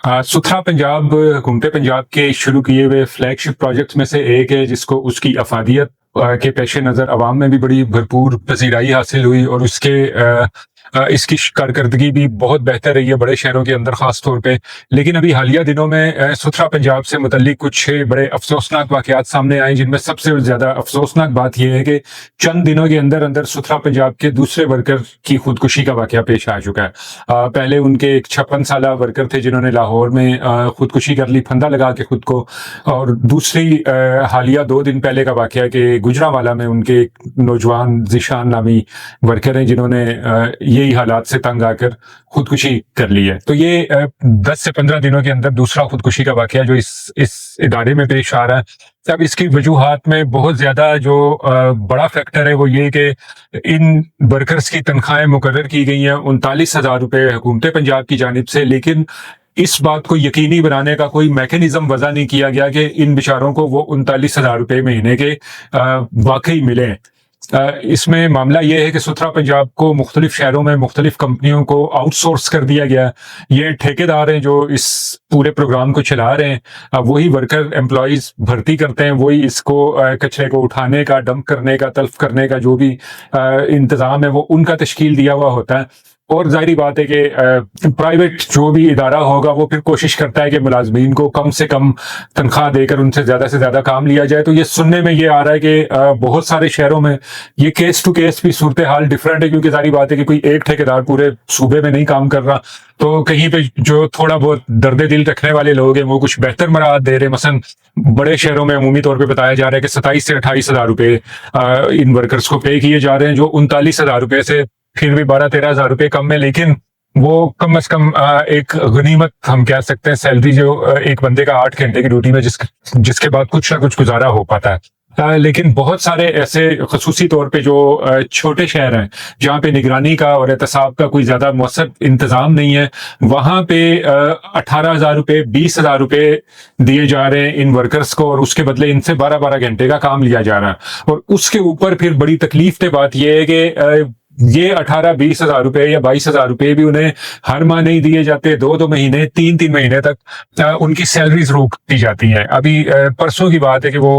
सुथरा पंजाब हुकूमत पंजाब के शुरू किए हुए फ्लैगशिप प्रोजेक्ट्स में से एक है, जिसको उसकी अफादियत के पेश नज़र अवाम में भी बड़ी भरपूर पजीराई हासिल हुई और इसकी कारकर्दगी भी बहुत बेहतर रही है बड़े शहरों के अंदर ख़ास तौर पे। लेकिन अभी हालिया दिनों में सुथरा पंजाब से मुतल्लिक कुछ बड़े अफसोसनाक वाक़यात सामने आए, जिनमें सबसे ज़्यादा अफसोसनाक बात यह है कि चंद दिनों के अंदर अंदर सुथरा पंजाब के दूसरे वर्कर की खुदकुशी का वाक़या पेश आ चुका है। पहले उनके एक 56 साला वर्कर थे जिन्होंने लाहौर में खुदकुशी कर ली, फंदा लगा के खुद को। और दूसरी हालिया 2 दिन पहले का वाक़या कि गुजरांवाला में उनके एक नौजवान ज़ीशान नामी वर्कर हैं जिन्होंने यही हालात से तंग आकर खुदकुशी कर ली है। तो ये 10 से 15 दिनों के अंदर दूसरा खुदकुशी का वाक़या जो इस इदारे में पेश आ रहा है। अब इसकी वजूहात में बहुत ज़्यादा जो बड़ा फैक्टर है वो ये कि इन वर्कर्स की तनख्वाहें मुकर्रर की गई हैं 39,000 रुपये हुकूमत पंजाब की जानिब से, लेकिन इस बात को यकीनी बनाने का कोई मैकेनिज्म वज़ा नहीं किया गया कि इन बेचारों को वो 39,000 रुपये महीने के वाकई मिले। इसमें मामला यह है कि सुथरा पंजाब को मुख्तलिफ शहरों में मुख्तलिफ कंपनियों को आउटसोर्स कर दिया गया। ये ठेकेदार हैं जो इस पूरे प्रोग्राम को चला रहे हैं, वही वर्कर एम्प्लॉयज़ भर्ती करते हैं, वही इसको कचरे को उठाने का, डंप करने का, तल्फ करने का जो भी इंतज़ाम है वो उनका तश्कील दिया हुआ होता है। और जाहिर बात है कि प्राइवेट जो भी इदारा होगा वो फिर कोशिश करता है कि मुलाजमीन को कम से कम तनख्वाह देकर उनसे ज़्यादा से ज़्यादा काम लिया जाए। तो ये सुनने में ये आ रहा है कि बहुत सारे शहरों में ये केस टू केस भी सूरत हाल डिफरेंट है, क्योंकि जाहिर बात है कि कोई एक ठेकेदार पूरे सूबे में नहीं काम कर रहा, तो कहीं पे जो थोड़ा बहुत दर्द दिल रखने वाले लोग हैं वो कुछ बेहतर मराहत दे रहे हैं। मसलन बड़े शहरों में अमूमी तौर पे बताया जा रहा है कि 27 से 28,000 रुपये इन वर्कर्स को पे किए जा रहे हैं, जो 39,000 रुपये से फिर भी 12-13,000 रुपये कम है, लेकिन वो कम से कम एक गनीमत हम कह सकते हैं सैलरी जो एक बंदे का 8 घंटे की ड्यूटी में जिसके बाद कुछ ना कुछ गुजारा हो पाता है। लेकिन बहुत सारे ऐसे खसूसी तौर पे जो छोटे शहर हैं जहाँ पे निगरानी का और एहतसाब का कोई ज्यादा मौसर इंतजाम नहीं है, वहां पे 18,000 रुपये 20,000 रुपये दिए जा रहे हैं इन वर्कर्स को, और उसके बदले इनसे 12-12 घंटे का काम लिया जा रहा है। और उसके ऊपर फिर बड़ी तकलीफ की बात यह है कि ये 18-20,000 रुपये या 22,000 रुपये भी उन्हें हर माह नहीं दिए जाते, 2-2 महीने 3-3 महीने तक उनकी सैलरीज रोक दी जाती हैं। अभी परसों की बात है कि वो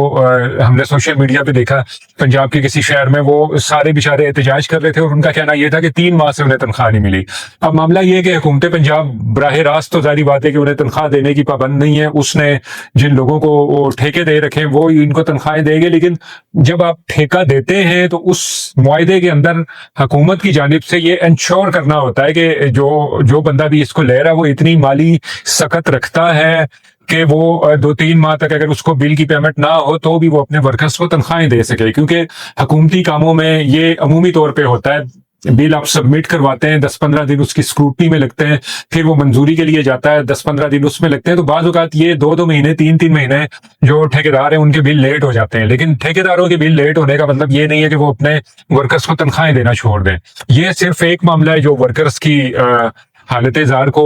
हमने सोशल मीडिया पे देखा, पंजाब के किसी शहर में वो सारे बेचारे एहतजाज कर रहे थे और उनका कहना यह था कि 3 माह से उन्हें तनख्वाह नहीं मिली। अब मामला ये है कि हुकूमत पंजाब बराह रास्त तो जारी बात है कि उन्हें तनख्वाह देने की पाबंद नहीं है, उसने जिन लोगों को वो ठेके दे रखे हैं वो इनको तनख्वाहें देंगे। लेकिन जब आप ठेका देते हैं तो उस मुआहदे के अंदर हुकूमत की जानिब से ये इंश्योर करना होता है कि जो बंदा भी इसको ले रहा है वो इतनी माली सकत रखता है कि वो 2-3 माह तक अगर उसको बिल की पेमेंट ना हो तो भी वो अपने वर्कर्स को तनख्वाहें दे सके। क्योंकि हुकूमती कामों में ये अमूमी तौर पे होता है, बिल आप सबमिट करवाते हैं, 10-15 दिन उसकी स्क्रूटनी में लगते हैं, फिर वो मंजूरी के लिए जाता है, 10-15 दिन उसमें लगते हैं। तो बाज़ औक़ात ये 2-2 महीने 3-3 महीने जो ठेकेदार हैं उनके बिल लेट हो जाते हैं। लेकिन ठेकेदारों के बिल लेट होने का मतलब ये नहीं है कि वो अपने वर्कर्स को तनख्वाहें देना छोड़ दें। ये सिर्फ एक मामला है जो वर्कर्स की हालत ज़ार को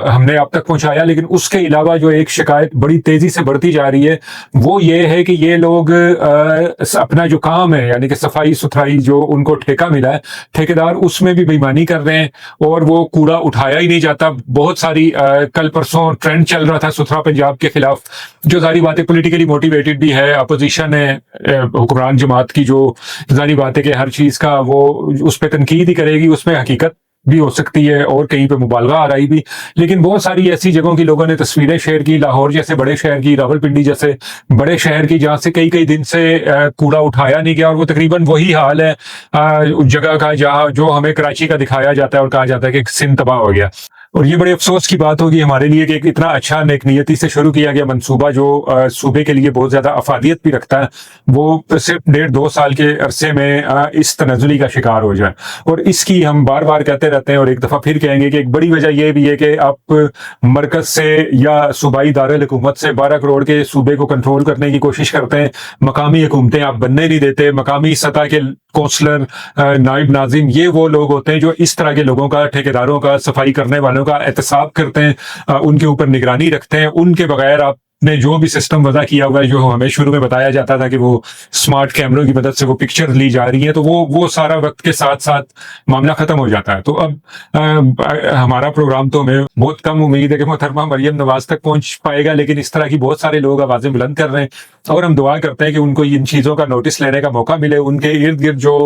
हमने अब तक पहुंचाया, लेकिन उसके अलावा जो एक शिकायत बड़ी तेजी से बढ़ती जा रही है वो ये है कि ये लोग अपना जो काम है यानी कि सफाई सुथराई जो उनको ठेका मिला है, ठेकेदार उसमें भी बेईमानी कर रहे हैं और वो कूड़ा उठाया ही नहीं जाता। बहुत सारी कल परसों ट्रेंड चल रहा था सुथरा पंजाब के खिलाफ, जो सारी बातें पॉलिटिकली मोटिवेटेड भी है, अपोजिशन है हुक्मरान जमात की, जो सारी बातें कि हर चीज़ का वो उस पर तनकीद ही करेगी, उसमें हकीकत भी हो सकती है और कहीं पे मुबालगा आ रही भी। लेकिन बहुत सारी ऐसी जगहों की लोगों ने तस्वीरें शेयर की, लाहौर जैसे बड़े शहर की, रावलपिंडी जैसे बड़े शहर की, जहाँ से कई दिन से कूड़ा उठाया नहीं गया, और वो तकरीबन वही हाल है उस जगह का जहाँ जो हमें कराची का दिखाया जाता है और कहा जाता है कि सिंध तबाह हो गया। और ये बड़े अफसोस की बात होगी हमारे लिए कि इतना अच्छा नेक नियति से शुरू किया गया मंसूबा जो सूबे के लिए बहुत ज्यादा अफादियत भी रखता है, वो सिर्फ 1.5-2 साल के अरसे में इस तनज़ुली का शिकार हो जाए। और इसकी हम बार बार कहते रहते हैं और एक दफा फिर कहेंगे कि एक बड़ी वजह यह भी है कि आप मरकज से या सूबाई दारुल हुकूमत से 12 करोड़ के सूबे को कंट्रोल करने की कोशिश करते हैं, मकामी हुकूमतें आप बनने नहीं देते। मकामी सतह के कौंसलर, नाइब नाजिम, ये वो लोग होते हैं जो इस तरह के लोगों का, ठेकेदारों का, सफाई करने वालों का एहतसाब करते हैं, उनके ऊपर निगरानी रखते हैं। उनके बगैर आप نے جو بھی سسٹم وضع کیا ہوا ہے، جو ہمیں شروع میں بتایا جاتا تھا کہ وہ اسمارٹ کیمروں کی مدد سے وہ پکچر لی جا رہی ہیں، تو وہ سارا وقت کے ساتھ ساتھ معاملہ ختم ہو جاتا ہے. تو اب ہمارا پروگرام تو ہمیں بہت کم امید ہے کہ محترمہ مریم نواز تک پہنچ پائے گا، لیکن اس طرح کی بہت سارے لوگ آوازیں بلند کر رہے ہیں، اور ہم دعا کرتے ہیں کہ ان کو ان چیزوں کا نوٹس لینے کا موقع ملے. ان کے ارد گرد جو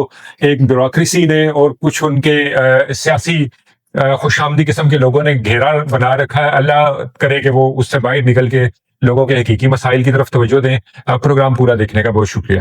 ایک بیوروکریسی نے اور کچھ ان کے سیاسی خوش آمدی قسم کے لوگوں نے گھیرا بنا رکھا ہے، اللہ کرے کہ وہ اس سے باہر نکل کے لوگوں کے حقیقی مسائل کی طرف توجہ دیں. پروگرام پورا دیکھنے کا بہت شکریہ.